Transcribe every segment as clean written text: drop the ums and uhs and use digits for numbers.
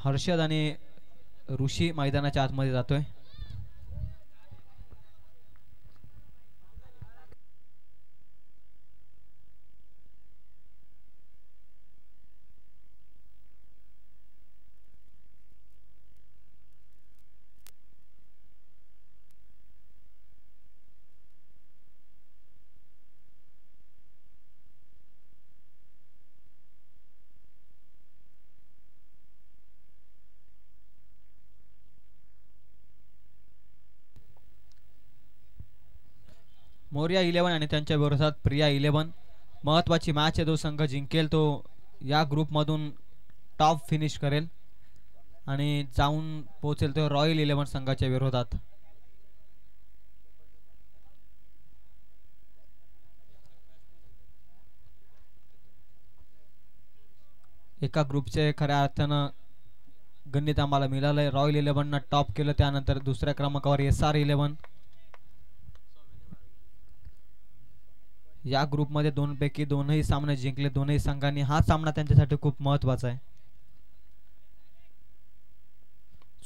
हर्षद आणि ऋषी मैदानाच्या आतमध्ये जातोय. मोरिया 11 आणि त्यांच्या विरोधात प्रिया 11. महत्त्वाची मॅच आहे. जो संघ जिंकेल तो या ग्रुपमधून टॉप फिनिश करेल आणि जाऊन पोहोचेल तो रॉयल 11 संघाच्या विरोधात. एका ग्रुपचे खऱ्या अर्थानं गणित आम्हाला मिळालंय. रॉयल 11 टॉप केलं, त्यानंतर दुसऱ्या क्रमांकावर SR 11. या ग्रुपमध्ये दोनपैकी दोनही सामने जिंकले दोनही संघांनी. हा सामना त्यांच्यासाठी खूप महत्त्वाचा आहे.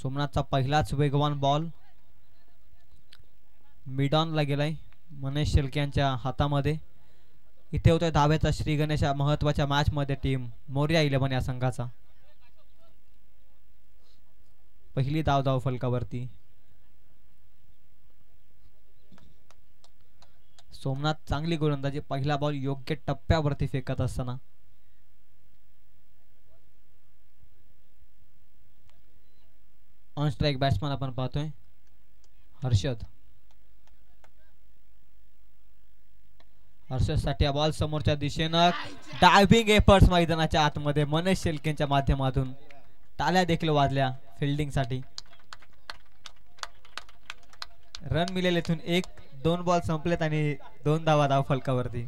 सोमनाथचा पहिलाच वेगवान बॉल मिडॉनला गेलाय मनेश शेळके यांच्या हातामध्ये. इथे होतोय धाब्याचा श्री गणेश. महत्त्वाच्या मॅच मध्ये टीम मोरिया 11 या संघाचा पहिली धाव फलकावरती. सोमनाथ चांगली गोलंदाजी. पहिला बॉल योग्य टप्प्यावरती फेकत असताना ऑन स्ट्राइक बॅट्समन आपण पाहतोय हर्षद. हर्षद साठी बॉल समोरच्या दिशेनं. डायव्हिंग एफर्ट्स मैदानाच्या आतमध्ये मनेश शेळकेंच्या माध्यमातून. टाळ्या देखील वाजल्या फिल्डिंग साठी. रन मिळेल इथून 1-2 बॉल संपलेत आणि 2 धाव फलकावरती.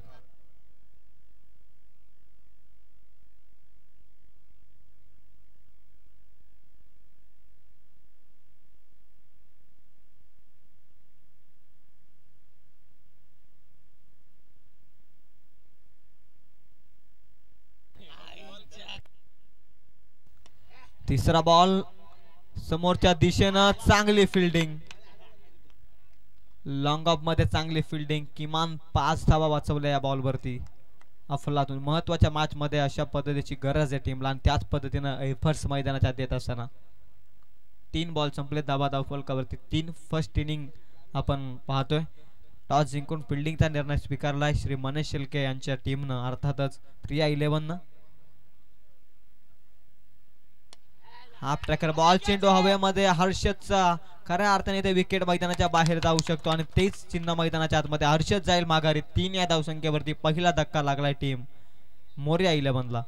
तिसरा बॉल समोरच्या दिशेनं. चांगली फिल्डिंग. लॉंग ऑफ मध्ये चांगली फिल्डिंग. किमान 5 धावा वाचवल्या या बॉलवरती अफलातून. महत्त्वाच्या मॅच मध्ये अशा पद्धतीची गरज आहे टीमला आणि त्याच पद्धतीनं एफर्ट्स मैदानाच्या देत असताना 3 बॉल संपले धाव फलकावरती. 3 फर्स्ट इनिंग आपण पाहतोय. टॉस जिंकून फिल्डिंगचा निर्णय स्वीकारलाय श्री मनेश शेळके यांच्या टीमनं, अर्थातच प्रिया 11 हाफ ट्रॅकर बॉल. चेंडू हवेमध्ये. हर्षदचा खऱ्या अर्थाने ते विकेट मैदानाच्या बाहेर जाऊ शकतो आणि तेच चिन्ह मैदानाच्या आतमध्ये. हर्षद जाईल माघारी. 3 या धावसंख्येवरती पहिला धक्का लागलाय टीम मोरिया 11ला.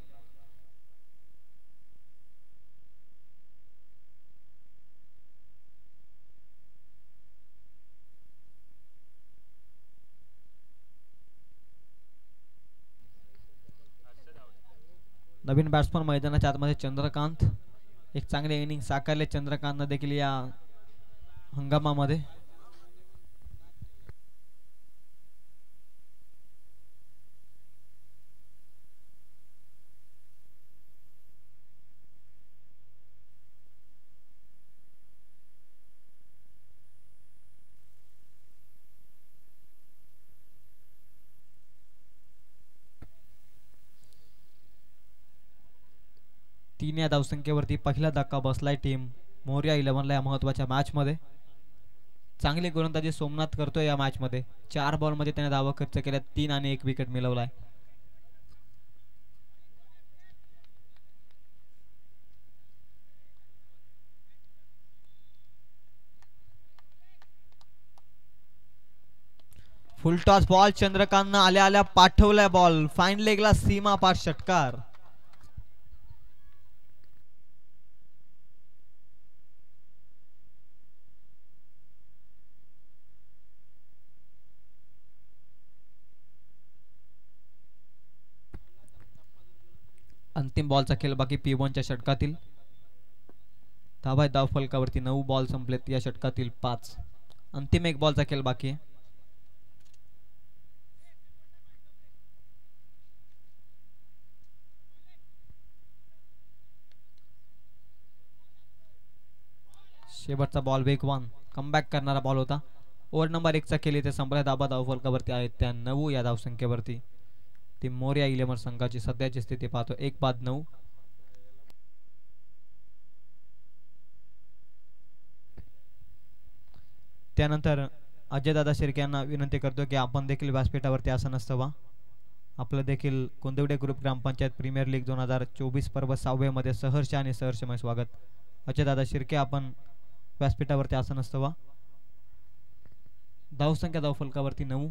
नवीन बॅट्समन मैदानाच्या आतमध्ये चंद्रकांत. एक चांगले इनिंग साकारले चंद्रकांतनं देखील या हंगामामध्ये. तीन या धावसंख्येवरती पहिला धक्का बसलाय टीम मोरिया 11ला या महत्त्वाच्या मॅच मध्ये. चांगली गोलंदाजी सोमनाथ करतोय या मॅच मध्ये. 4 बॉल मध्ये त्याने धावा खर्च केल्या. 3 आणि 1 विकेट मिळवलाय. फुल टॉस बॉल. चंद्रकांतनं आल्या आल्या पाठवलाय बॉल. फाईन लेगला सीमा पार षटकार. अंतिम बॉलचा खेळ बाकी P1च्या षटकातील. धाव फलकावरती 9 बॉल संपलेत या षटकातील 5. अंतिम 1 बॉलचा खेळ बाकी आहे. शेवटचा बॉल वेगवान कमबॅक करणारा बॉल होता. ओव्हर नंबर 1 चा केली ते संपल्या धाबा धावफलकावरती आहेत त्या 9 या धावसंख्येवरती. ती मोर्या 11 संघाची सध्याची स्थिती पाहतो 1-9. त्यानंतर अजयदादा शिर्के यांना विनंती करतो की आपण देखील व्यासपीठावरती आसन नसावा. आपलं देखील कोंदिवडे ग्रुप ग्रामपंचायत प्रीमियर लीग 2024 पर्व 6 मध्ये सहर्ष आणि सहर्षमय स्वागत. अजयदादा शिर्के आपण व्यासपीठावरती आसन नसावा. धावसंख्या धावफलकावरती 9.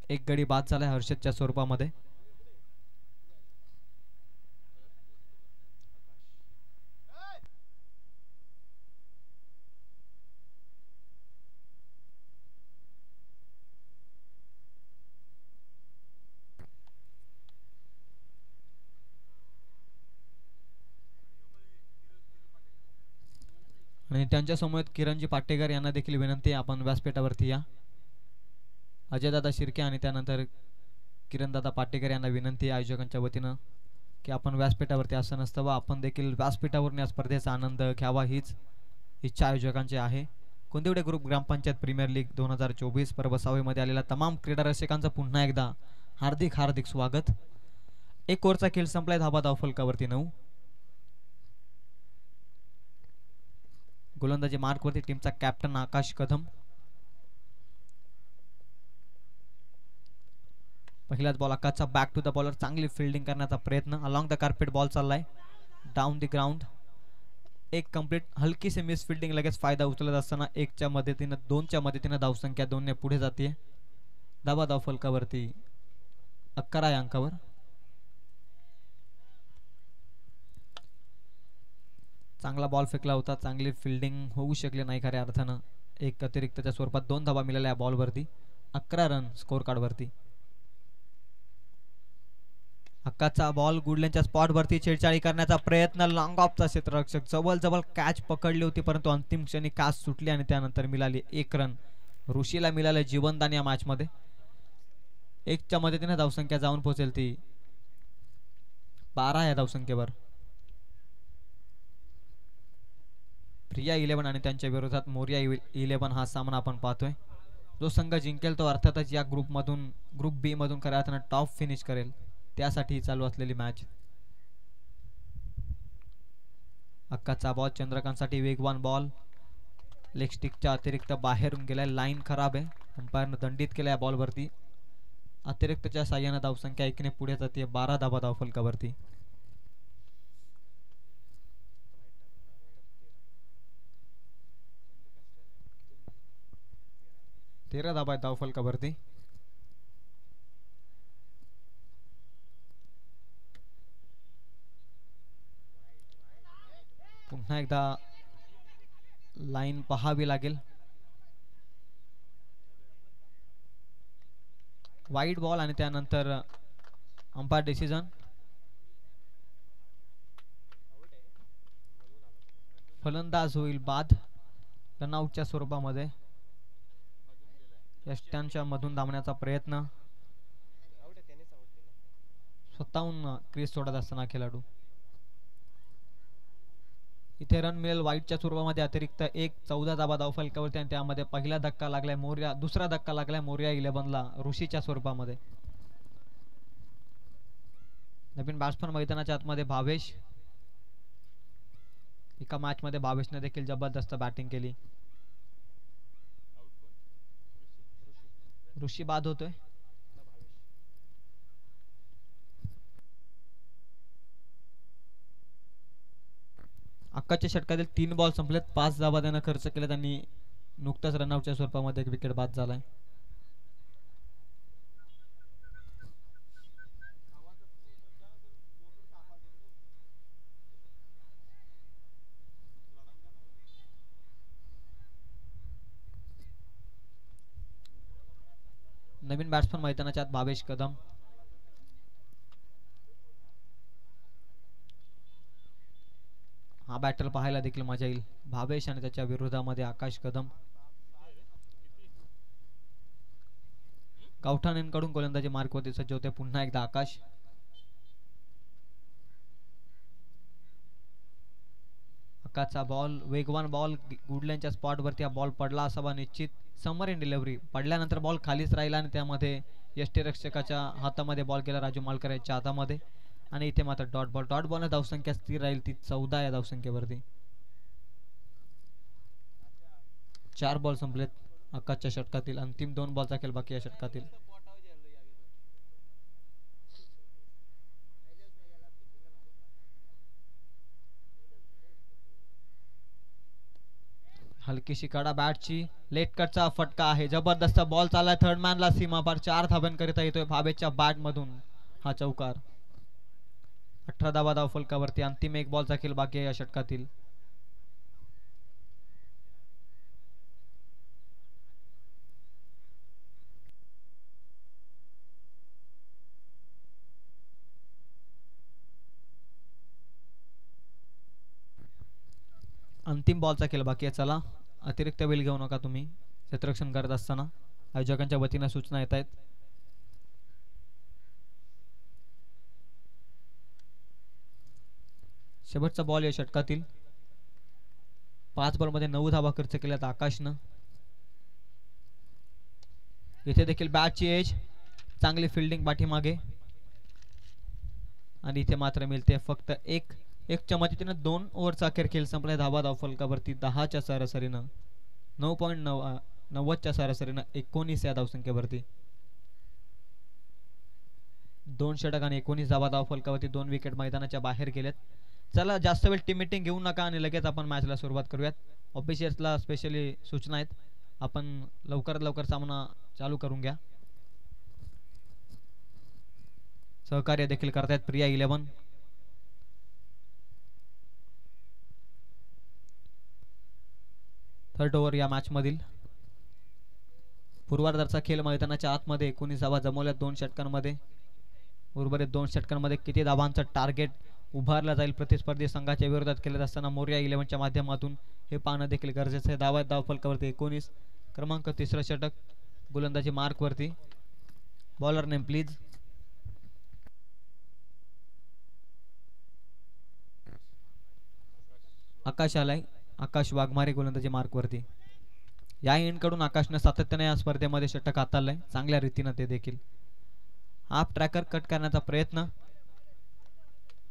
एक गडी बाद झालाय हर्षदच्या स्वरूपामध्ये. आणि त्यांच्या समोर किरणजी पाटेकर यांना देखील विनंती आपण व्यासपीठावरती या. अजयदादा शिर्के आणि त्यानंतर किरणदादा पाटेकर यांना विनंती आयोजकांच्या वतीनं की आपण व्यासपीठावरती असं नसतं व आपण देखील व्यासपीठावरून या स्पर्धेचा आनंद घ्यावा हीच इच्छा आयोजकांची आहे. कोंदिवडे ग्रुप ग्रामपंचायत प्रीमियर लीग 2024 पर्व 6 मध्ये आलेल्या तमाम क्रीडा रसिकांचं पुन्हा एकदा हार्दिक हार्दिक स्वागत. एक ओव्हरचा खेळ संपलाय धाबा धावफलकावरती 9. गोलंदाजी मार्कवरती टीमचा कॅप्टन आकाश कदम. पहिलाच बॉल आकाशचा बॅक टू द बॉलर चांगली फिल्डिंग करण्याचा प्रयत्न अलॉंग द कार्पेट बॉल चाललाय डाऊन द ग्राउंड. एक कंप्लीट हलकीशी मिस फिल्डिंग लगेच फायदा उचलत असताना 1च्या मदतीनं 2च्या मदतीनं धावसंख्या 2 ने पुढे जाते. धाबा धावफलकावरती 11 या अंकावर. चांगला बॉल फेकला होता चांगली फिल्डिंग होऊ शकली नाही खऱ्या अर्थानं. एक अतिरिक्तच्या स्वरूपात 2 धावा मिळाल्या बॉलवरती 11 रन स्कोर कार्डवरती. हक्काचा बॉल गुडलेनच्या स्पॉटवरती छेडछाडी करण्याचा प्रयत्न लॉंग ऑफचा क्षेत्ररक्षक जवळ जवळ कॅच पकडली होती परंतु अंतिम क्षणी काच सुटली आणि त्यानंतर मिळाली 1 रन. ऋषीला मिळाले जीवनदान या मॅच मध्ये. 1च्या मदतीने धावसंख्या जाऊन पोहोचेल ती 12 या धावसंख्येवर. प्रिया 11 आणि त्यांच्या विरोधात मोर्या 11 हा सामना आपण पाहतोय. जो संघ जिंकेल तो अर्थातच या ग्रुपमधून ग्रुप बी मधून खऱ्या अर्थानं टॉप फिनिश करेल त्यासाठी चालू असलेली मॅच. अक्काचा बॉल चंद्रकांतसाठी वेगवान बॉल लेग स्टिकच्या अतिरिक्त बाहेरून गेलाय. लाईन खराब आहे अंपायरनं दंडित केल्या या बॉलवरती. अतिरिक्तच्या साह्यानं धावसंख्या 1 ने पुढे जाते 12 धावा धावफलकावरती. तेरा धावा धावफलकावरती. पुन्हा एकदा लाईन पहावी लागेल. वाईड बॉल आणि त्यानंतर अंपायर डिसिजन. फलंदाज होईल बाद रनआउटच्या स्वरूपामध्ये. यष्ट्यांच्या मधून धावण्याचा प्रयत्न स्वतःहून क्रीज सोडत असताना खेळाडू. इथे रन मिळेल वाईटच्या स्वरूपामध्ये अतिरिक्त 14 धावा धावफलकावरती आणि त्यामध्ये पहिला धक्का लागलाय मोर्या दुसरा धक्का लागलाय मोर्या 11 ला ऋषीच्या स्वरूपामध्ये. नवीन बॅट्समन मैदानाच्या आतमध्ये भावेश. एका मॅच मध्ये भावेशने देखील जबरदस्त बॅटिंग केली. ऋषी बाद होतोय. अक्काच्या षटकातील 3 बॉल संपलेत 5 धावा त्यानं खर्च केले. त्यांनी नुकताच रनआउटच्या स्वरूपामध्ये एक विकेट बाद झालाय. नवीन बॅट्समन मैदानाच्या आत भावेश कदम. हा बॅटर पाहायला देखील मजा येईल. भावेश आणि त्याच्या विरोधामध्ये आकाश कदम. गावठाणेंकडून गोलंदाजी मार्कवरती सज्ज होते पुन्हा एकदा आकाश. षटकाचा बॉल वेगवान बॉल गुडलँडच्या स्पॉटवरती हा बॉल पडला असावा निश्चित. समर इन डिलिव्हरी पडल्यानंतर बॉल खालीच राहिला आणि त्यामध्ये यष्टीरक्षकाच्या हातामध्ये बॉल गेला राजू मालकर यांच्या हातामध्ये आणि इथे मात्र डॉट बॉलने धावसंख्या स्थिर राहील ती 14 या धावसंख्येवरती. 4 बॉल संपलेत आकाशच्या षटकातील. अंतिम 2 बॉलचा खेळ बाकी या षटकातील. हलकीशी कडा बॅटची लेट कटचा फटका आहे. जबरदस्त बॉल चाललाय थर्ड मॅनला सीमापार 4 धाब्यांकरिता येतोय भावेच्या बॅट मधून हा चौकार. 18 धावा धाव फलकावरती. अंतिम 1 बॉलचा खेळ बाकी आहे या षटकातील. अंतिम बॉलचा खेळ बाकी आहे. चला अतिरिक्त वेळ घेऊ नका तुम्ही क्षेत्ररक्षण करत असताना. आयोजकांच्या वतीने सूचना येत आहेत. शेवटचा बॉल या षटकातील. 5 बॉलमध्ये 9 धावा खर्च केल्यात आकाशनं. इथे देखील बॅटची एज चांगली फिल्डिंग पाठीमागे आणि इथे मात्र मिळते फक्त एक मदतीने 2 ओव्हरचा अखेर खेळ संपला. धावा धाव फलकावरती 10च्या सरासरीनं 9.90च्या सरासरीनं 19 या धावसंख्येवरती. 2 षटक आणि 19 धावा धाव फलकावरती. 2 विकेट मैदानाच्या बाहेर गेलेत. चला जास्त वेळ टीम मीटिंग घेऊ नका आणि लगेच आपण मॅचला सुरुवात करूयात. ऑफिशियल्सला स्पेशली सूचना आहेत आपण लवकरात लवकर सामना चालू करून घ्या. सहकार्य देखील करतायत प्रिया 11. थर्ड ओव्हर या मॅच मधील पूर्वार्धाचा खेळ मैदानाच्या आतमध्ये 19 धावा जमवल्या 2 षटकांमध्ये. उर्वरित 2 षटकांमध्ये किती धावांचं टार्गेट उभारला जाईल प्रतिस्पर्धी संघाच्या विरोधात केले असताना मोर्या 11च्या माध्यमातून हे पाहणं देखील गरजेचं आहे. धाव फलकावरती 19 क्रमांक 3 षटक गोलंदाजी मार्क वरती. Bowler name please. आकाश आलाय. आकाश वाघमारे गोलंदाजी मार्क वरती. या एंड कडून आकाशने सातत्याने या स्पर्धेमध्ये षटक हाताळलंय चांगल्या रीतीने ते देखील. हाफ ट्रॅकर कट करण्याचा प्रयत्न.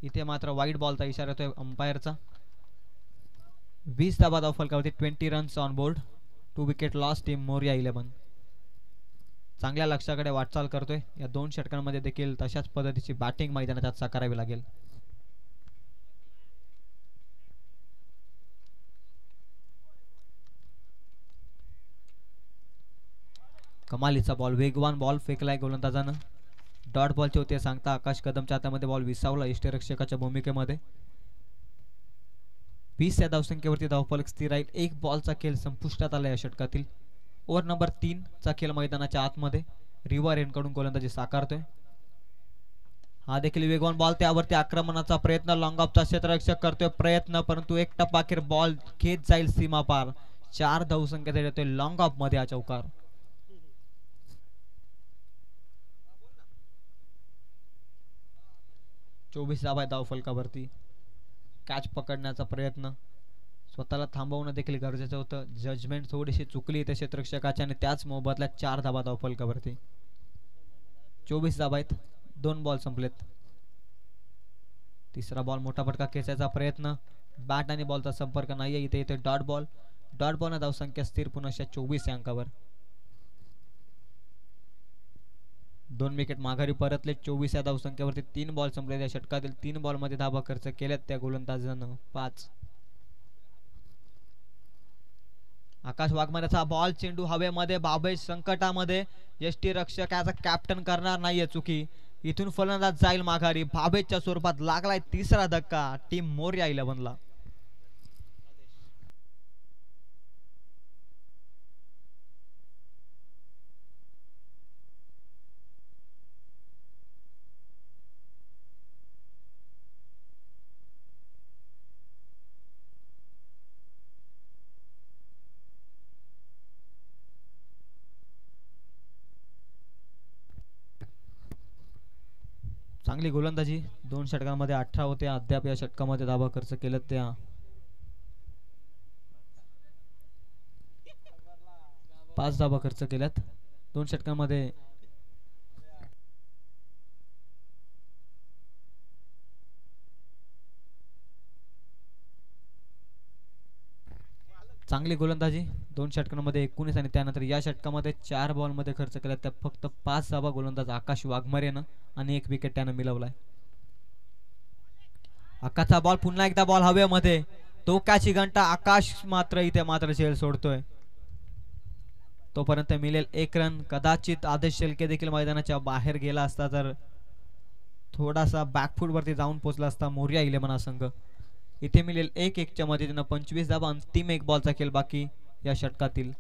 इथे मात्र वाईड बॉलचा इशारा येतोय अंपायरचा. 20 धावा धाव फलकावरती 20 runs on board. 2 wicket loss team Morya 11. चांगल्या लक्ष्याकडे वाटचाल करतोय. या 2 षटकांमध्ये देखील तशाच पद्धतीची बॅटिंग मैदानात साकारावी लागेल. कमालीचा बॉल वेगवान बॉल फेकलाय गोलंदाजानं. डॉट बॉलचे होते सांगता आकाश कदमच्या हातामध्ये बॉल विसावला यष्टीरक्षकाच्या भूमिकेमध्ये. 20 या धावसंख्येवरती धावफलक स्थिर राहील. 1 बॉलचा खेळ संपुष्टात आला या षटकातील. ओव्हर नंबर 3 चा खेळ मैदानाच्या आतमध्ये रिव्हर एंड कडून गोलंदाजी साकारतोय. हा देखील वेगवान बॉल त्यावरती आक्रमणाचा प्रयत्न. लॉंग ऑफचा क्षेत्ररक्षक करतोय प्रयत्न परंतु एक टप्पा अखेर बॉल खेच जाईल सीमा पार. 4 धावसंख्येत येतोय लॉंग ऑफ मध्ये हा चौकार. चोवीस धावा धाव फलकावरती. कॅच पकडण्याचा प्रयत्न. स्वतःला थांबवणं देखील गरजेचं होतं. जजमेंट थोडीशी चुकली त्या क्षेत्ररक्षकाची आणि त्याच मोबदल्यात 4 धावा धाव फलकावरती. 24 धावा आहेत. 2 बॉल संपलेत. तिसरा बॉल मोठा फटका खेचायचा प्रयत्न. बॅट आणि बॉलचा संपर्क नाहीये. इथे इथे डॉट बॉल. डॉट बॉलने धावसंख्या स्थिर पुन्हा 24 या अंकावर. 2 विकेट माघारी परतले. 24 या धावसंख्येवरती 3 बॉल संपले. त्या षटकातील 3 बॉल मध्ये धावा खर्च केल्यात त्या गोलंदाजानं 5. आकाश वाघमारेचा बॉल. चेंडू हवेमध्ये. बाबेश संकटामध्ये. यष्टीरक्षकाचा कॅप्टन करणार नाहीये चुकी. इथून फलंदाज जाईल माघारी. बाबेशच्या स्वरूपात लागलाय तिसरा धक्का टीम मोर्या 11 ला. चांगली गोलंदाजी. 2 षटकांमध्ये 18 होते. अद्याप या षटकामध्ये धावा खर्च केल्यात त्या 5 धावा खर्च केल्यात 2 षटकांमध्ये. चांगली गोलंदाजी 2 षटकांमध्ये 19 आणि त्यानंतर या षटकामध्ये 4 बॉलमध्ये खर्च केला त्या फक्त 5 धावा गोलंदाज आकाश वाघमारेनं आणि 1 विकेट त्यानं मिळवलाय. आकाशचा बॉल पुन्हा एकदा बॉल हवेमध्ये टोकाची घंटा. आकाश मात्र इथे मात्र झेल सोडतोय. तोपर्यंत मिळेल 1 रन. कदाचित आदेश शेलके देखील मैदानाच्या बाहेर गेला असता तर थोडासा बॅकफूट वरती जाऊन पोहोचला असता मोर्या 11 हा संघ. इथे मिळेल 1-1च्या मदतीनं 25 धावा. अंतिम 1 बॉलचा खेळ बाकी या षटकातील.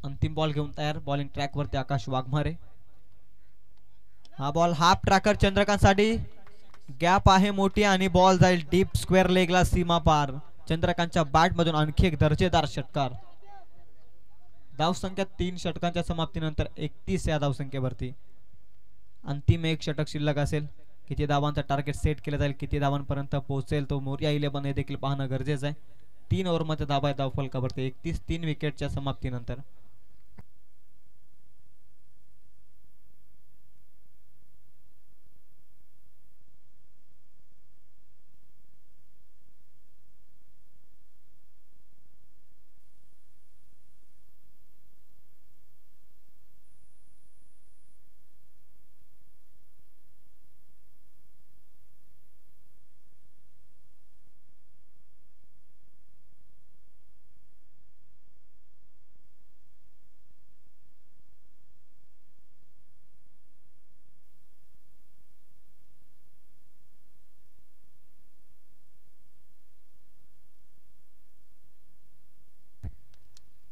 अंतिम बॉल घेऊन तयार. बॉलिंग ट्रॅक वरती आकाश वाघमारे. हा बॉल हाफ ट्रॅकर चंद्रकांत साठी. गॅप आहे मोठी आणि बॉल जाईल डीप स्क्वेअर लेगला सीमा पार. चंद्रकांतच्या बॅट मधून आणखी एक दर्जेदार षटकार. धावसंख्या 3 षटकांच्या समाप्तीनंतर 31 या धावसंख्येवरती. अंतिम 1 षटक शिल्लक असेल. किती धावांचा टार्गेट सेट केलं जाईल, किती धावांपर्यंत पोहोचेल तो मोर्या 11 हे देखील पाहणं गरजेचं आहे. 3 ओव्हरमध्ये धावा आहे धावफलकावरती 31. 3 विकेटच्या समाप्तीनंतर.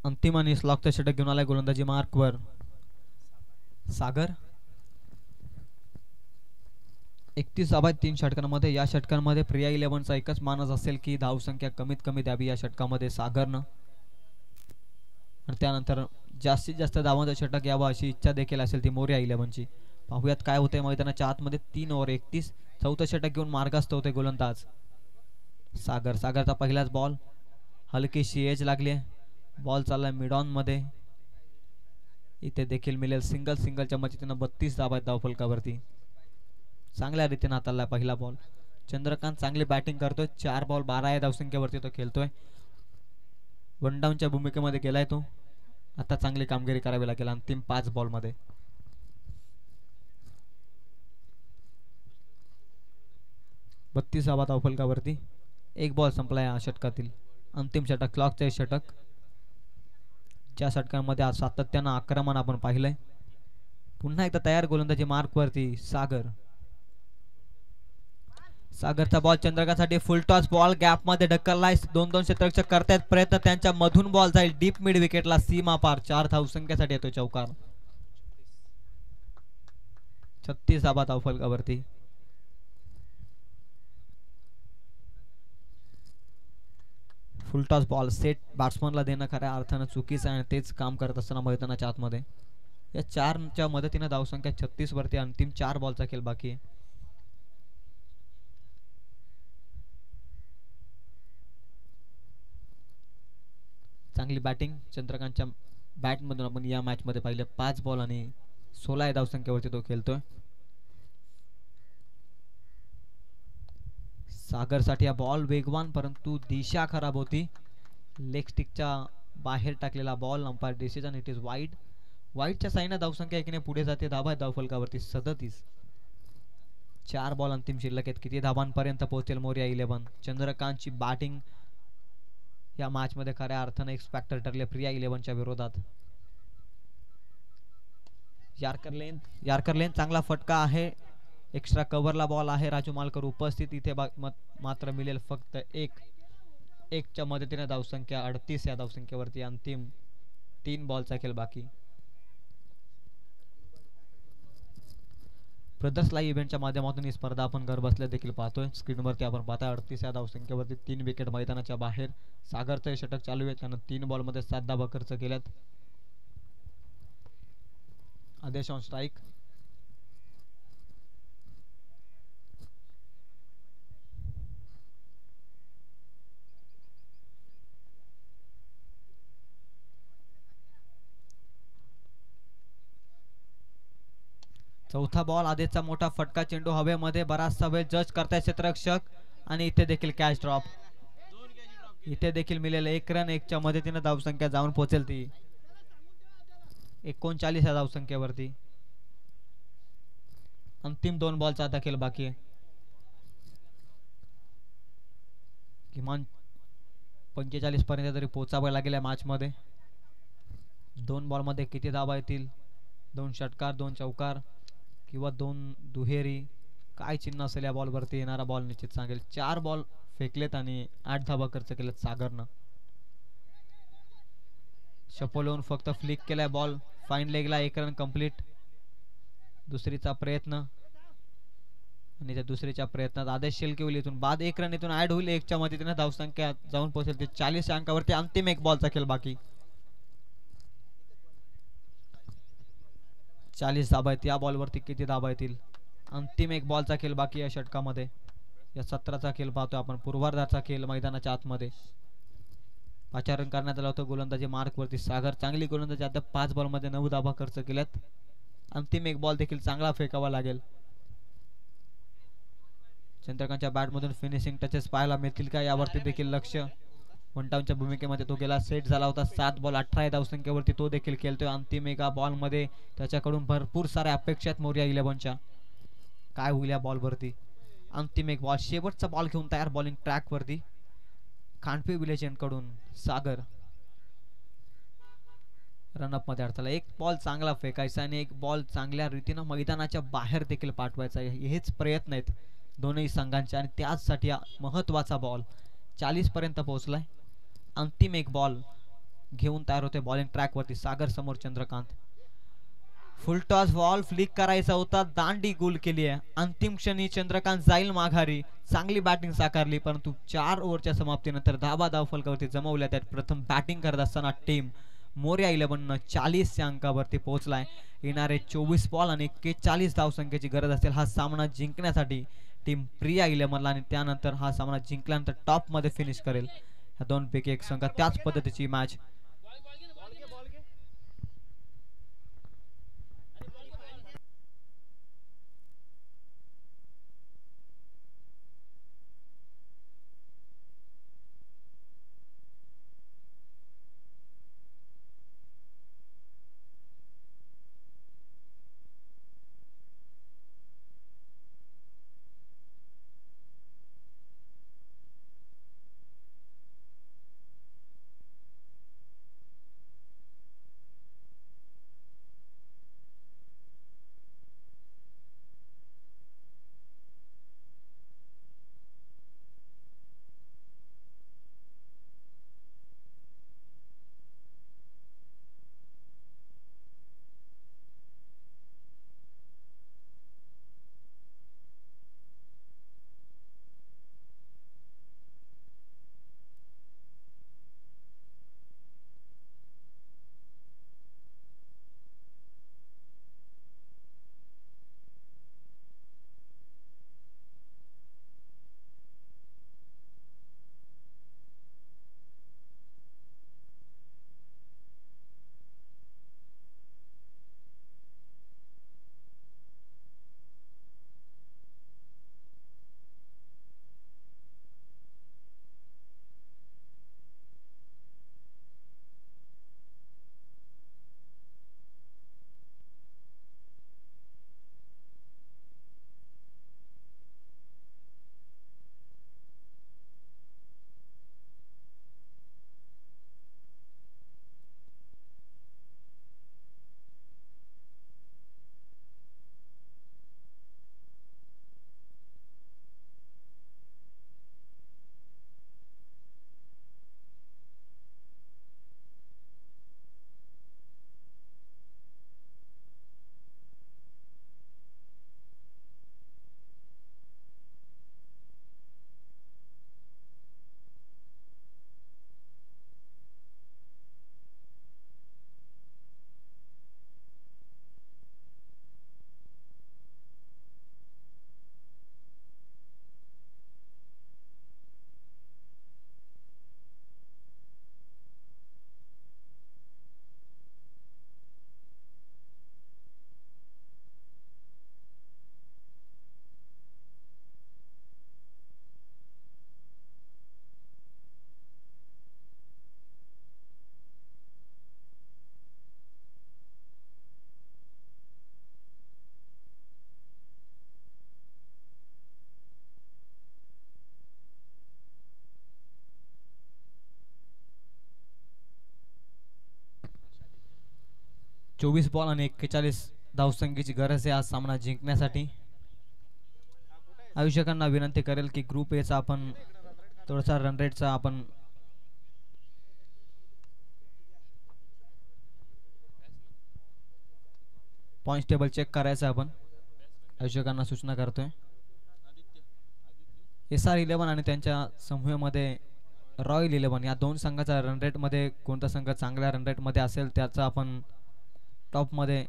अंतिम आणि स्लॉकचं षटक घेऊन आलाय गोलंदाजी मार्कवर सागर. 31 धावा 3 षटकांमध्ये. या षटकांमध्ये प्रिया 11चा एकच मानस असेल की धावसंख्या कमीत कमी द्यावी या षटकामध्ये सागरनं. आणि त्यानंतर जास्तीत जास्त धावांचं षटक यावं अशी इच्छा देखील असेल ती मोर्या 11ची. पाहूयात काय होतंय मैदानाच्या आतमध्ये. 3 ओव्हर 31. चौथं षटक घेऊन मार्गस्थ होते गोलंदाज सागर. सागरचा पहिलाच बॉल. हलकीशी एज लागली. बॉल चाललाय मिड ऑन मध्ये. इथे देखील मिळेल सिंगलच्या मदतीनं 32 धावा आहेत धावफलकावरती. चांगल्या रीतीने हाताळलाय पहिला बॉल. चंद्रकांत चांगली बॅटिंग करतोय. 4 बॉल 12 या धावसंख्येवरती तो खेळतोय. वन डाऊनच्या भूमिकेमध्ये गेलाय तो. आता चांगली कामगिरी करावी लागेल अंतिम 5 बॉल मध्ये. बत्तीस धावा धावफलकावरती. 1 बॉल संपला या षटकातील. अंतिम षटक क्लॉकचे षटक. ज्या षटकांमध्ये आज सातत्यानं आक्रमण आपण पाहिलंय. पुन्हा एकदा तयार गोलंदाजी मार्कवरती सागर. सागरचा बॉल चंद्रकांतसाठी फुल टॉस बॉल गॅप मध्ये ढकललाय. 2-2 क्षेत्ररक्षक करतायत प्रयत्न. त्यांच्या मधून बॉल जाईल डीप मिड विकेटला सीमा पार. 4 धावसंख्येसाठी येतो चौकार. 36 धावा धावफलकावरती. फुल टॉस बॉल सेट बॅट्समनला देणं खऱ्या अर्थानं चुकीचं आहे. तेच काम करत असताना मैदानाच्या आतमध्ये या 4च्या मदतीनं धावसंख्या 36 वरती. अंतिम 4 बॉलचा खेळ बाकी आहे. चांगली बॅटिंग चंद्रकांतच्या बॅटमधून आपण या मॅच मध्ये पाहिलं. 5 बॉल आणि 16 या धावसंख्येवरती तो खेळतोय. सागरसाठी हा बॉल वेगवान परंतु दिशा खराब होती. लेग स्टिकच्या बाहेर टाकलेला ball. Umpire decision it is wide. वाईडच्या साईनं धावसंख्या एकीने पुढे जाते. धावा धावफलकावरती 37. 4 बॉल अंतिम शिल्लक आहेत. किती धावांपर्यंत पोहोचेल मोर्या 11. चंद्रकांतची बॅटिंग या मॅच मध्ये खऱ्या अर्थाने एक फॅक्टर ठरले प्रिया 11च्या विरोधात. यार्कर लेन चांगला फटका आहे. एक्स्ट्रा कव्हरला बॉल आहे. राजू मालकर उपस्थित. इथे मात्र मिळेल फक्त 1च्या मदतीने धावसंख्या 38 या धावसंख्येवरती. अंतिम 3 बॉलचा खेळ बाकी. ब्रदर्स लाईव्ह इव्हेंटच्या माध्यमातून ही स्पर्धा आपण घर बसल्या देखील पाहतोय. स्क्रीनवरती आपण पाहताय 38 या धावसंख्येवरती 3 विकेट मैदानाच्या बाहेर. सागरचं षटक चालू आहे. त्यानं 3 बॉलमध्ये 7 धावा खर्च केल्यात. आदेश ऑन स्ट्राईक. चौथा बॉल. आदेशचा मोठा फटका. चेंडू हवेमध्ये बराचसा वेळ जज करताय क्षेत्ररक्षक आणि इथे देखील कॅच ड्रॉप. इथे देखील मिळेल 1 रन. 1च्या मदतीने धावसंख्या जाऊन पोहोचेल ती 39 या धावसंख्येवरती. अंतिम 2 बॉलचा देखील बाकी आहे. किमान 45 पर्यंत तरी पोचावे लागेल या मॅच मध्ये. 2 बॉल मध्ये किती धावा येतील? 2 षटकार, 2 चौकार किंवा 2 दुहेरी, काय चिन्ह असेल या बॉल वरती? येणारा बॉल निश्चित सांगेल. 4 बॉल फेकलेत आणि 8 धावा खर्च केलेत सागरनं. शपोलवून फक्त फ्लिक केलाय बॉल. फाईन लेगला 1 रन कंप्लीट. दुसरीचा प्रयत्न आणि त्या दुसरीच्या प्रयत्नात आदेश शेलके होईल इथून बाद. 1 रन इथून ऍड होईल. 1च्या मदतीने धावसंख्या जाऊन पोहोचेल ते 40 अंकावरती. अंतिम 1 बॉलचा खेळ बाकी. 40 धाबा आहेत. या बॉलवरती किती धाबा येतील? अंतिम 1 बॉलचा खेळ बाकी या षटकामध्ये. या सत्राचा खेळ पाहतोय आपण. पूर्वार्धाचा खेळ मैदानाच्या आतमध्ये. 5 रन करण्यात आला होता गोलंदाजी मार्क वरती. सागर चांगली गोलंदाजी. आता 5 बॉल मध्ये 9 धाबा खर्च केल्यात. अंतिम 1 बॉल देखील चांगला फेकावा लागेल. चंद्रकांतच्या बॅट मधून फिनिशिंग टचेस पाहायला मिळतील का यावरती देखील लक्ष. वन डाऊनच्या भूमिकेमध्ये तो गेला. सेट झाला होता. 7 बॉल 18 या धावसंख्येवरती तो देखील खेळतोय. अंतिम 1 बॉल मध्ये त्याच्याकडून भरपूर साऱ्या अपेक्षा आहेत मोरया 11च्या. काय होईल या बॉल वरती? अंतिम 1 बॉल. शेवटचा बॉल घेऊन तयार बॉलिंग ट्रॅक वरती खांडपी विलेज कडून सागर. रनअप मध्ये अडथळा. 1 बॉल चांगला फेकायचा आणि 1 बॉल चांगल्या रीतीनं मैदानाच्या बाहेर देखील पाठवायचा. हेच प्रयत्न आहेत दोन्ही संघांचे आणि त्याचसाठी महत्वाचा बॉल 40 पर्यंत पोहोचलाय. अंतिम 1 बॉल घेऊन तयार होते बॉलिंग ट्रॅक वरती सागर समोर चंद्रकांत. फुल टॉस बॉल फ्लिक करायचा होता. दांडी गोल केली आहे. अंतिम क्षणी चंद्रकांत जाईल माघारी. चांगली बॅटिंग साकारली परंतु 4 ओव्हरच्या समाप्तीनंतर धाबा धावफलकावरती जमवल्या. त्यात प्रथम बॅटिंग करत असताना टीम मोरया 11 40 या अंकावरती पोहोचलाय. येणारे 24 बॉल आणि 41 धावसंख्येची गरज असेल हा सामना जिंकण्यासाठी टीम प्रिया 11 आणि त्यानंतर हा सामना जिंकल्यानंतर टॉप मध्ये फिनिश करेल. या दोनपैकी एक संघ. त्याच पद्धतीची मॅच 24 बॉल आणि 41 धावसंख्येची गरज आहे आज सामना जिंकण्यासाठी. आयोजकांना विनंती करेल की ग्रुप एचा आपण थोडासा रन रेटचा आपण पॉइंट टेबल चेक करायचं आपण. आयोजकांना सूचना करतोय. SR11 आणि त्यांच्या समूहामध्ये रॉयल 11 या दोन संघाचा रन रेट मध्ये कोणता संघ चांगल्या रन रेट मध्ये असेल त्याचा आपण टॉप मध्ये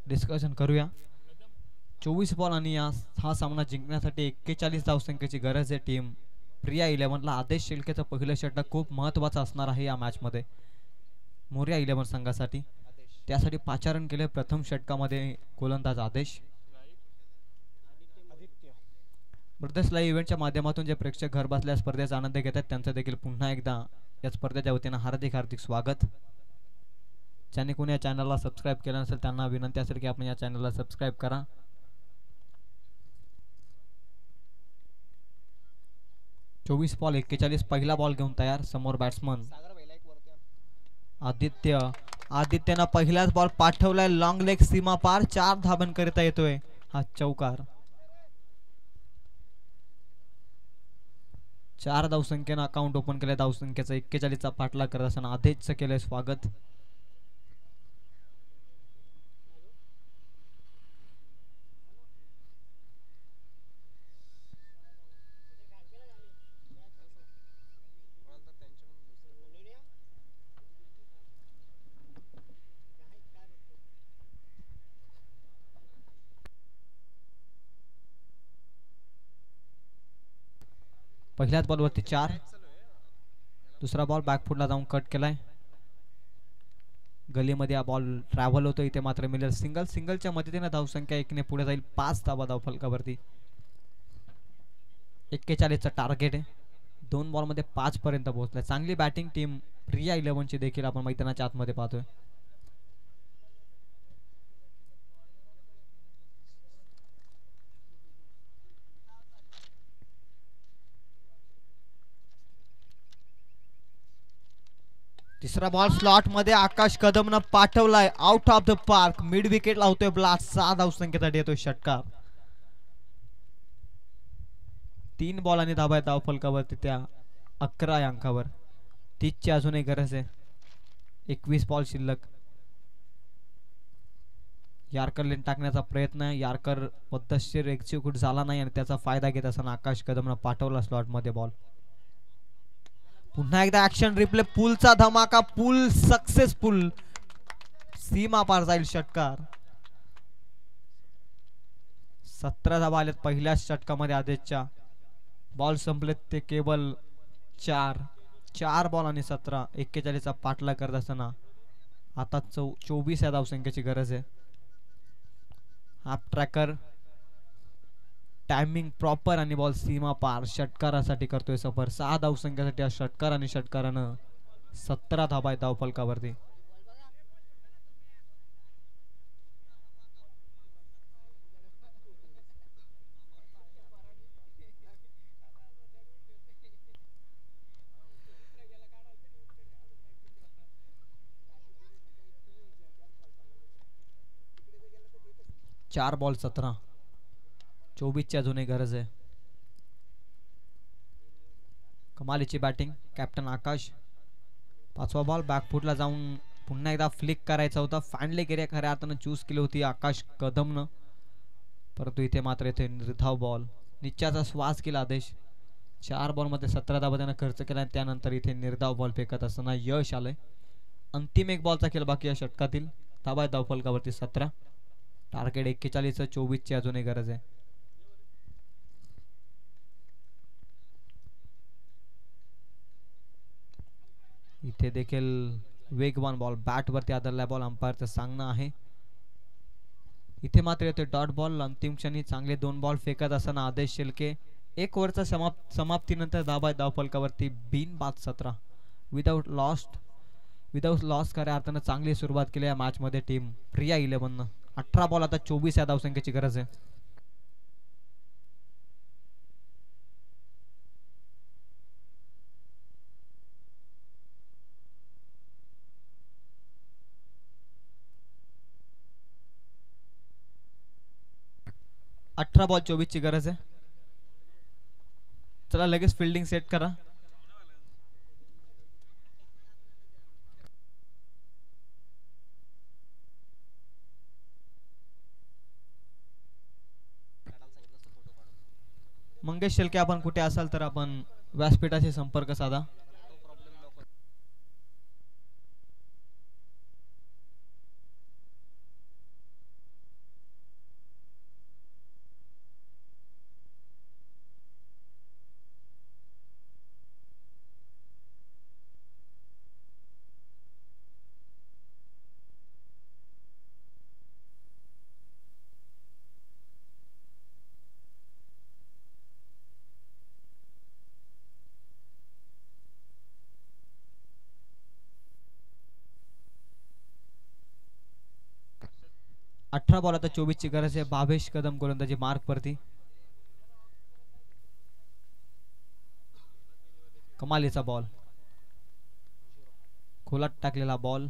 डिस्कशन करूया. 24 बॉल आणि हा सामना जिंकण्यासाठी 41 धावसंख्येची गरज आहे टीम प्रिया 11 ला. आदेश शिल्केचं पहिलं षटक खूप महत्त्वाचं असणार आहे या मॅच मध्ये मोर्या 11 संघासाठी. त्यासाठी पाचारण केले प्रथम षटकामध्ये गोलंदाज आदेश. ब्रदर्स लाईव्ह इव्हेंटच्या माध्यमातून जे प्रेक्षक घर बसल्या स्पर्धेचा आनंद घेतात त्यांचं देखील पुन्हा एकदा या स्पर्धेच्या वतीनं हार्दिक हार्दिक स्वागत. ज्यांनी कोणी या चॅनलला सबस्क्राईब केलं नसेल त्यांना विनंती असेल की आपण या चॅनलला सबस्क्राईब करा. चोवीस बॉल 41 पहिला बॉल घेऊन तयार. समोर बॅट्समन आदित्य. आदित्यनं पहिलाच बॉल पाठवलाय लॉंग लेग सीमा पार. 4 धाबन करिता येतोय हा चौकार. 4 धावसंख्येनं अकाउंट ओपन केलं. धावसंख्येचा 41 चा पाठलाग करत असताना आदेशचं केलंय स्वागत. पहिल्याच बॉलवरती 4. दुसरा बॉल बॅकफुटला जाऊन कट केलाय. गलीमध्ये हा बॉल ट्रॅव्हल होतो. इथे मात्र मिलर सिंगल. सिंगलच्या मदतीने धावसंख्या 1 ने पुढे जाईल. 5 धावा धावफलकावरती. 41 चा टार्गेट आहे. 2 बॉल मध्ये 5 पर्यंत पोहोचलाय. चांगली बॅटिंग टीम प्रिया 11 ची देखील आपण मैदानाच्या आतमध्ये पाहतोय. तिसरा बॉल स्लॉट मध्ये आकाश कदमनं पाठवलाय out of the park. Mid wicket लावतोय ब्लास्ट. 6 धावसंख्येसाठी येतोय षटकार. 3 बॉल आणि धाबा धाव फलकावरती त्या 11 अंकावर. 30 ची अजूनही गरज आहे. 21 बॉल शिल्लक. यार्कर लेन टाकण्याचा प्रयत्न. यार्कर पद्धतशीर एक्झिक्यूट झाला नाही आणि त्याचा फायदा घेत असताना आकाश कदमनं पाठवला स्लॉट मध्ये बॉल. पुन्हा एकदा ऍक्शन रिप्ले. पुलचा धमाका. पुल सक्सेसफुल. सीमा पार जाईल षटकार. 17 धावा आल्यात पहिल्याच षटकामध्ये आदेशच्या. बॉल संपलेत ते केवळ 4 बॉल आणि 17. 41 चा पाठलाग करत असताना आता 24 या धावसंख्येची गरज आहे. हाफ ट्रॅकर टायमिंग प्रॉपर आणि बॉल सीमा पार षटकारासाठी करतोय सफर. 6 धावसंख्येसाठी हा षटकार आणि षटकारानं 17 धावा आहेत धावफलकावरती. चार बॉल 17. 24 ची अजूनही गरज आहे. कमालीची बॅटिंग कॅप्टन आकाश. 5वा बॉल बॅकफुटला जाऊन पुन्हा एकदा फ्लिक करायचा होता. फाइनली गेल्या खऱ्या अर्थानं चूज केली होती आकाश कदमनं. परंतु इथे मात्र इथे निर्धाव बॉल. निश्चयाचा श्वास केला आदेश. 4 बॉल मध्ये 17 धावा त्यानं खर्च केला. त्यानंतर इथे निर्धाव बॉल फेकत असताना यश आलंय. अंतिम 1 बॉलचा खेळ बाकी या षटकातील. धावा धावफलकावरती 17. टार्गेट 41. 24 ची अजूनही गरज आहे. इथे देखील वेगवान बॉल बॅट वरती आदरला बॉल. अंपायरचं सांगणं आहे. इथे मात्र येतोय डॉट बॉल. अंतिम क्षणी चांगले 2 बॉल फेकत असताना आदेश शिल्के. 1 ओव्हरचा समाप्तीनंतर धावा धावफलकावरती बिनबाद 17. विदाउट लॉस खऱ्या अर्थानं चांगली सुरुवात केली या मॅच मध्ये टीम प्रिया 11. 18 बॉल आता 24 या धावसंख्येची गरज आहे. 18 बॉल 24 ची गरज आहे. चला लगेच फिल्डिंग सेट करा. मंगेश शेलके आपण कुठे असाल तर आपण व्यासपीठाशी संपर्क साधा. 18 बॉल आता 24 ची गरज आहे. भावेश कदम गोलंदाजी मार्क वरती. कमालीचा बॉल, खोलात टाकलेला बॉल,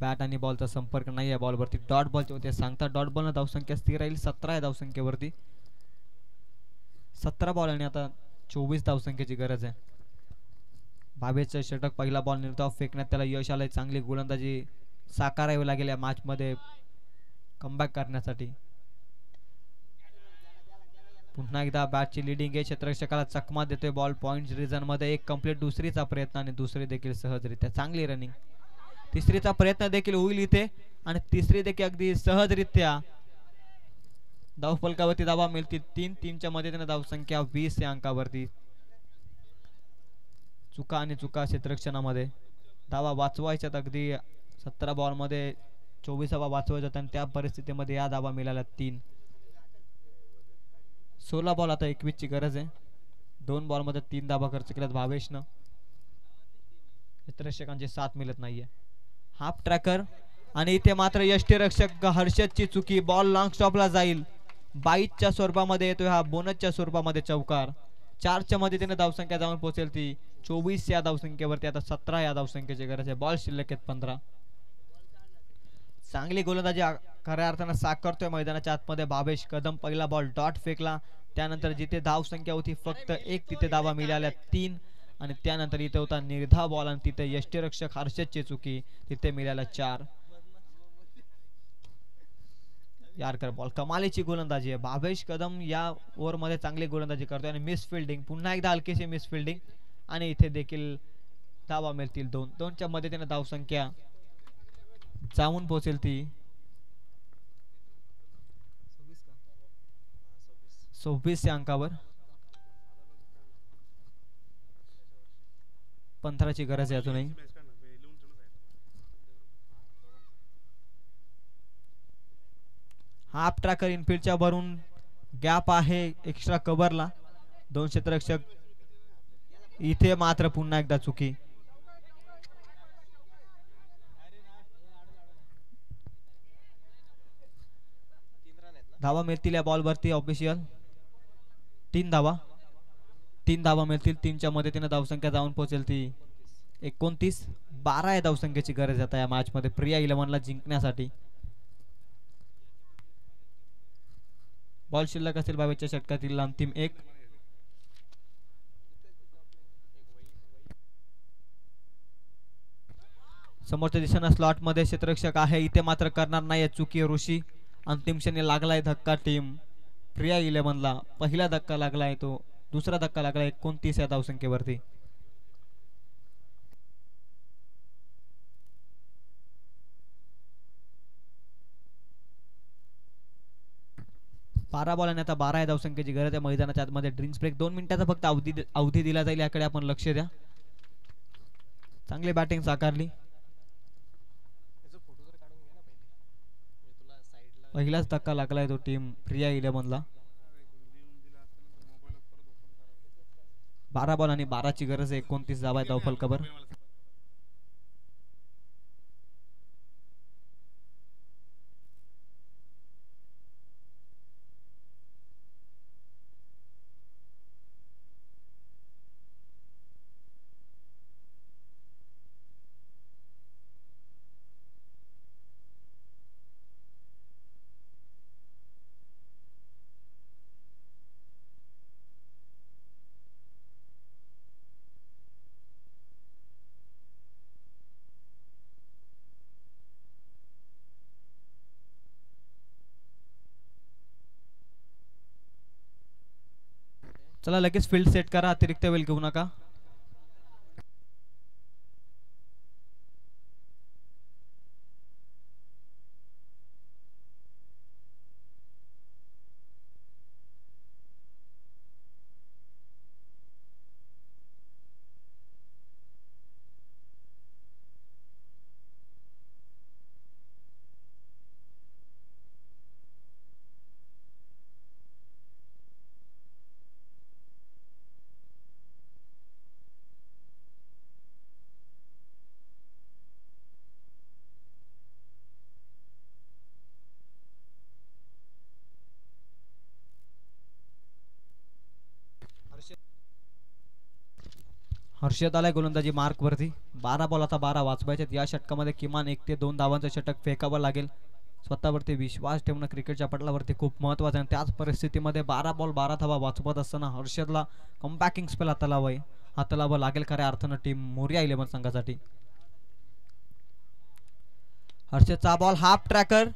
बॅट आणि बॉलचा संपर्क नाही आहे बॉलवरती. डॉट बॉलचे होते सांगता. डॉट बॉलनं धावसंख्या स्थिर राहील. 17 आहे धावसंख्येवरती. 17 बॉल आणि आता 24 धावसंख्येची गरज आहे. भावेशचं षटक पहिला बॉल निर्धाव फेकण्यात त्याला यश आलंय. चांगली गोलंदाजी साकारावी लागेल या मॅच मध्ये कमबॅक करण्यासाठी. पुन्हा एकदा बॅटची लिडिंग आहे. क्षेत्ररक्षकाला चकमा देतोय बॉल. पॉइंट रिजन मध्ये एक कंप्लीट. दुसरीचा प्रयत्न आणि दुसरी देखील सहजरित्या. चांगली रनिंग. तिसरीचा प्रयत्न देखील होईल इथे आणि तिसरी देखील अगदी सहजरित्या धावफलकावरती धावा मिळतील. 3-3च्या मदतीने धावसंख्या 20 या अंकावरती. चुका आणि चुका क्षेत्ररक्षणामध्ये. धावा वाचवायच्यात अगदी 17 बॉल मध्ये 24 धावा वाचवायच्यात आणि त्या परिस्थितीमध्ये या धावा मिळाल्या 3. 16 बॉल आता 21 ची गरज आहे. 2 बॉल मध्ये 3 धावा खर्च केल्यात भावेशनं. क्षेत्ररक्षकांची साथ मिळत नाहीये. हाफ ट्रॅकर आणि इथे मात्र यष्टीरक्षक हर्षदची चुकी. बॉल लॉंग स्टॉपला जाईल. 22च्या स्वरूपामध्ये येतोय हा. बोनसच्या स्वरूपामध्ये चौकार. 4च्या मदतीने धावसंख्या जाऊन पोहोचेल ती 24 या धावसंख्येवरती. आता 17 या धावसंख्येची गरज आहे. बॉल शिल्लक आहेत 15. चांगली गोलंदाजी खऱ्या अर्थानं साकारतोय मैदानाच्या आतमध्ये भावेश कदम. पहिला बॉल डॉट फेकला. त्यानंतर जिथे धावसंख्या होती फक्त 1 तिथे धावा मिळाल्या 3 आणि त्यानंतर इथे होता निर्धाव बॉल आणि तिथे यष्टीरक्षक हर्षदची चुकी. तिथे मिळाल्या 4. यारकर बॉल. कमालीची गोलंदाजी आहे. भावेश कदम या ओव्हर मध्ये चांगली गोलंदाजी करतोय आणि मिस फिल्डिंग. पुन्हा एकदा हलकीशी मिस फिल्डिंग आणि इथे देखील धावा मिळतील 2. 2च्या मदतीने धावसंख्या जाऊन पोहोचेल ती 26 या अंकावर. 15 ची गरज आहे अजूनही. हाफ ट्रॅकर इनफिल्डच्या भरून गॅप आहे एक्स्ट्रा कव्हरला. 2 क्षेत्ररक्षक. इथे मात्र पुन्हा एकदा चुकी. धावा मिळतील या बॉलवरती ऑफिशियल. 3 धावा. 3 धावा मिळतील. 3च्या मदतीने धावसंख्या जाऊन पोहोचेल ती 29. 12 या धावसंख्येची गरज आता या मॅच मध्ये प्रिया 11 ला जिंकण्यासाठी. बॉल शिल्लक असेल 22च्या षटकातील अंतिम 1. समोरच्या दिशेने स्लॉट मध्ये क्षेत्ररक्षक आहे. इथे मात्र करणार नाही चुकी. ऋषी अंतिम क्षणी लागलाय धक्का टीम प्रिया 11 ला. पहिला धक्का लागलाय तो. दुसरा धक्का लागला 29 या धावसंख्येवरती. बारा बॉल आणि आता 12 या धावसंख्येची गरज आहे मैदानाच्या आतमध्ये. ड्रिंक्स ब्रेक 2 मिनिटाचा फक्त अवधी दिला जाईल. याकडे आपण लक्ष द्या. चांगली बॅटिंग साकारली. पहिलाच धक्का लागलाय तो टीम प्रिया 11 ला. 12 बॉल आणि 12 ची गरज आहे. 29 धावा धावफलकावर. चला लगेच फील्ड सेट करा, अतिरिक्त वेळ घेऊ नका. हर्षद आलाय गोलंदाजी मार्क वरती. 12 बॉल आता 12 वाचवायचे. या षटकामध्ये किमान 1 ते 2 धावांचं षटक फेकावं लागेल. स्वतःवरती विश्वास ठेवणं क्रिकेटच्या पटलावरती खूप महत्त्वाचं आहे. त्याच परिस्थितीमध्ये 12 बॉल 12 धावा वाचवत असताना हर्षदला कमबॅकिंग स्पेल हातालावं लागेल खऱ्या अर्थानं टीम मोरिया 11 संघासाठी. हर्षदचा बॉल हाफ ट्रॅकर.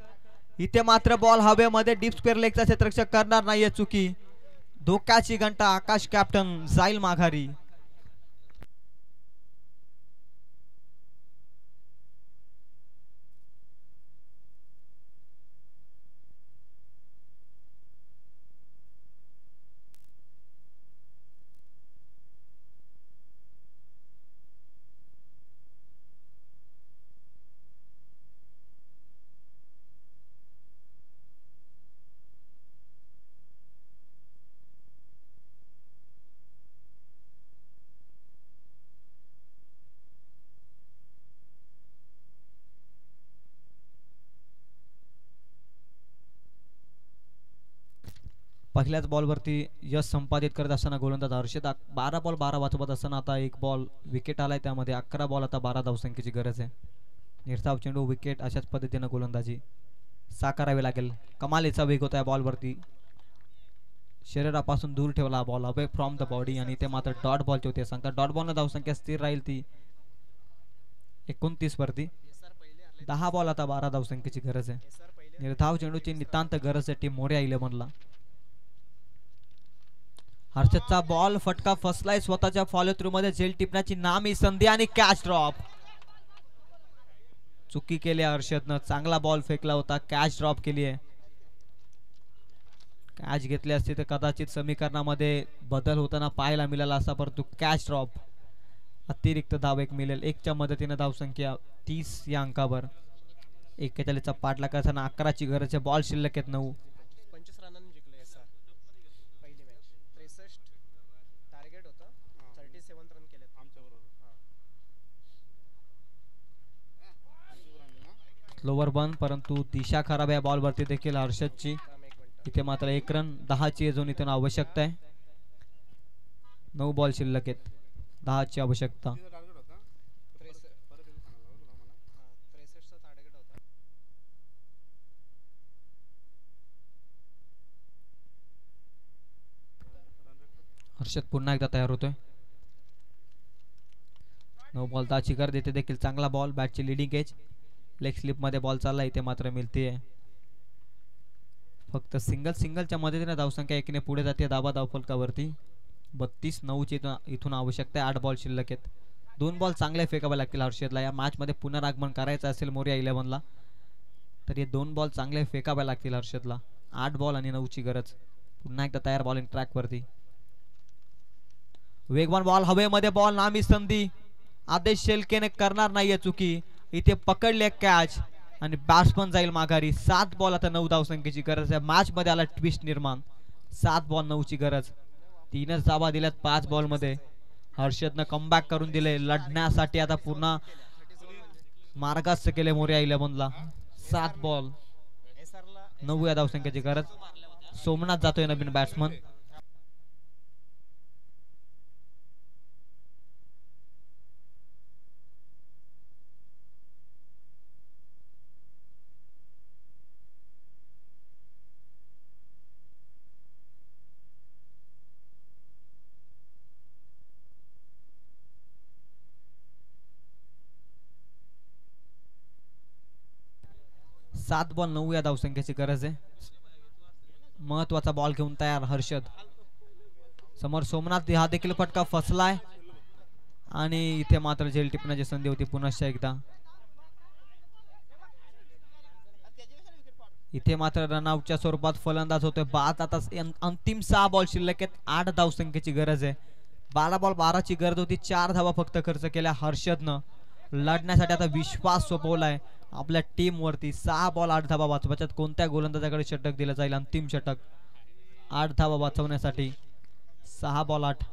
इथे मात्र बॉल हवेमध्ये डीप स्क्वेअर लेगचा क्षेत्ररक्षक करणार नाहीये चुकी. धोक्याची घंटा. आकाश कॅप्टन जाईल माघारी. पहिल्याच बॉलवरती यश संपादित करत असताना गोलंदाज हर्षद 12 बॉल 12 वाचवत असताना आता एक बॉल विकेट आलाय. त्यामध्ये 11 बॉल आता 12 धावसंख्येची गरज आहे. निर्धाव चेंडू विकेट अशाच पद्धतीने गोलंदाजी साकारावी लागेल. कमालीचा वेग होता या बॉलवरती. शरीरापासून दूर ठेवला ball away from the body आणि ते मात्र डॉट बॉलचे होते. सांगता डॉट बॉल न धावसंख्या स्थिर राहील ती 29 वरती. 10 बॉल आता 12 धावसंख्येची गरज आहे. निर्धाव चेंडूची नितांत गरज आहे टीम मोरिया 11ला. हर्षदचा बॉल फटका फसलाय. स्वतःच्या फॉलो थ्रू मध्ये झेल टिपण्याची नामी संधी आणि कॅच ड्रॉप. चुकी केली हर्षदनं. चांगला बॉल फेकला होता. कॅच ड्रॉप केली आहे. कॅच घेतली असती तर कदाचित समीकरणामध्ये बदल होताना पाहायला मिळाला असता, परंतु कॅच ड्रॉप. अतिरिक्त धाव एक मिळेल. 1च्या मदतीने धावसंख्या 30 या अंकावर. 41चा पाठलाग करताना 11ची गरज आहे. बॉल शिल्लक आहेत 9. स्लोवर बन, परंतु दिशा खराब आहे बॉलवरती देखील हर्षदची. इथे मात्र 1 रन 10ची झोन इथून आवश्यकता आहे. 9 बॉल शिल्लक आहेत. 10ची आवश्यकता. हर्षद पुन्हा एकदा तयार होतोय. 9 बॉल 10ची गरज. इथे देखील चांगला बॉल. बॅटची लिडिंग एज. लेग स्लिप मध्ये बॉल चालला. इथे मात्र मिळते फक्त सिंगलच्या मदतीने धावसंख्या 1ने पुढे जाते धावा धावफलकावरती. 32-9ची इथून आवश्यकता आहे. 8 बॉल शिल्लक आहेत. 2 बॉल चांगले फेकावे लागतील हर्षदला. या मॅच मध्ये पुनरागमन करायचं असेल मोरिया 11ला तर हे 2 बॉल चांगले फेकावे लागतील हर्षदला. 8 बॉल आणि 9ची गरज. पुन्हा एकदा तयार बॉलिंग ट्रॅक वरती. वेगवान बॉल हवेमध्ये. बॉल नामी संधी. आदेश शेलकेने करणार नाहीये चुकी. इथे पकडले कॅच आणि बॅट्समन जाईल माघारी. 7 बॉल आता 9 धावसंख्येची गरज आहे. मॅच मध्ये आला ट्विस्ट निर्माण. 7 बॉल 9ची गरज. 3च धावा दिल्यात 5 बॉल मध्ये. हर्षदनं कमबॅक करून दिले. लढण्यासाठी आता पुन्हा मार्गस्थ केले मोरिया 11ला. 7 बॉल 9 या धावसंख्येची गरज. सोमनाथ जातोय नवीन बॅट्समन. सात बॉल 9 या धावसंख्येची गरज आहे. महत्वाचा बॉल घेऊन तयार हर्षद. समोर सोमनाथ हा देखील फटका फसलाय आणि इथे मात्र झेल टिपण्याची संधी होती पुनश्च एकदा. इथे मात्र रनआउटच्या स्वरूपात फलंदाज होतोय बाद. आता अंतिम 6 बॉल शिल्लक आहेत. 8 धावसंख्येची गरज आहे. 12 बॉल 12ची गरज होती. 4 धावा फक्त खर्च केल्या हर्षदनं. लढण्यासाठी आता विश्वास सोपवलाय आपल्या टीम वरती. 6 बॉल 8 धावा वाचवायच्यात. कोणत्या गोलंदाजाकडे षटक दिलं जाईल अंतिम षटक. 8 धावा वाचवण्यासाठी 6 बॉल 8.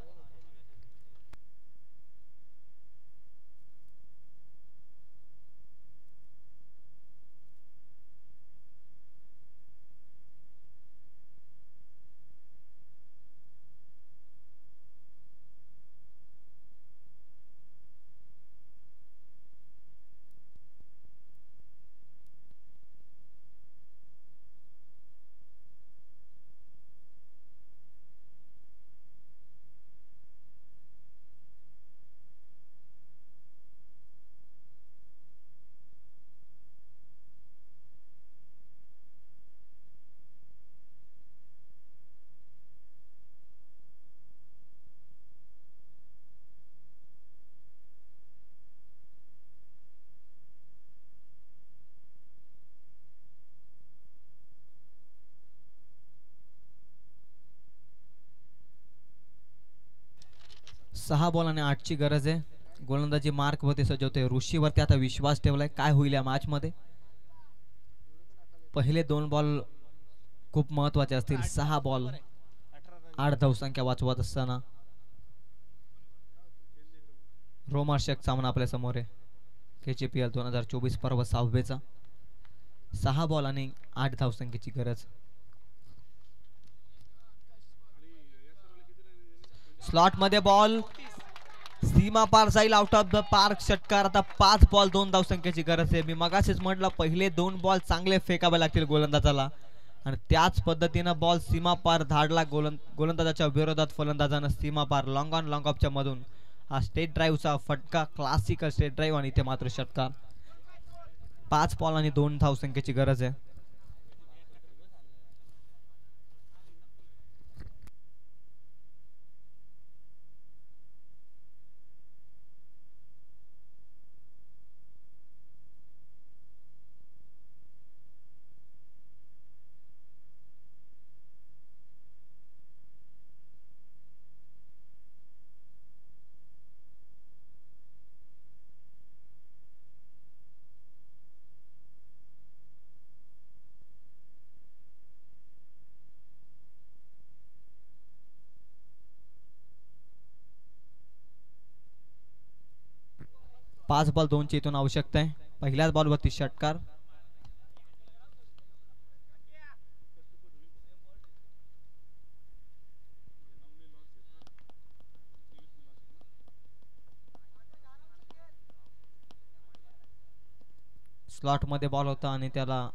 सहा बॉल आणि 8ची गरज आहे. गोलंदाजी मार्क वरती सजवते. ऋषीवरती आता विश्वास ठेवलाय. काय होईल या मॅच मध्ये. पहिले 2 बॉल खूप महत्वाचे असतील. 6 बॉल 8 धावसंख्या वाचवत असताना रोमांचक सामना आपल्या समोर आहे. KCPL 2024 पर्व 6वेचा. 6 बॉल आणि 8 धावसंख्येची गरज. स्लॉट मध्ये बॉल सीमा पार जाईल. आउट ऑफ द पार्क षटकार. आता 5 बॉल 2 धावसंख्येची गरज आहे. मी मगाशीच म्हटलं पहिले 2 बॉल चांगले फेकावे लागतील गोलंदाजाला आणि त्याच पद्धतीनं बॉल सीमा पार धाडला गोलंदाजाच्या विरोधात. फलंदाजानं सीमा पार लॉंग ऑन लॉंग ऑफच्या मधून हा स्टेट ड्राईव्हचा फटका. क्लासिकल स्टेट ड्राईव्ह आणि इथे मात्र षटकार. 5 बॉल आणि 2 धावसंख्येची गरज आहे. पाच बॉल 2ची इथून आवश्यकता आहे. पहिल्याच बॉलवरती षटकार. स्लॉट मध्ये बॉल होता आणि त्याला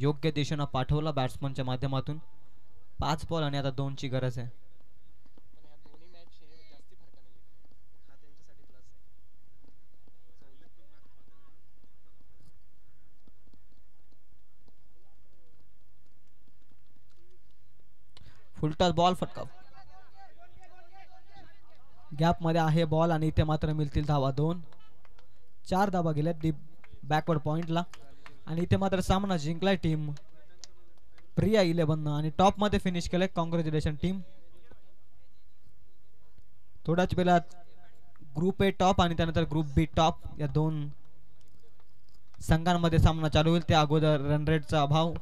योग्य दिशेने पाठवला बॅट्समनच्या माध्यमातून. 5 बॉल आणि आता 2ची गरज आहे. फुलटॉस बॉल फटका. गॅप मध्ये आहे बॉल आणि इथे मात्र मिळतील धावा. 4 धावा गेल्या डीप बॅकवर्ड पॉइंटला आणि इथे मात्र सामना जिंकलाय टीम प्रिया 11 आणि टॉप मध्ये फिनिश केलंय. Congratulation team. थोड्याच वेळात ग्रुप ए टॉप आणि त्यानंतर ग्रुप बी टॉप या 2 संघांमध्ये सामना चालू होईल. त्या अगोदर रन रेटचा अभाव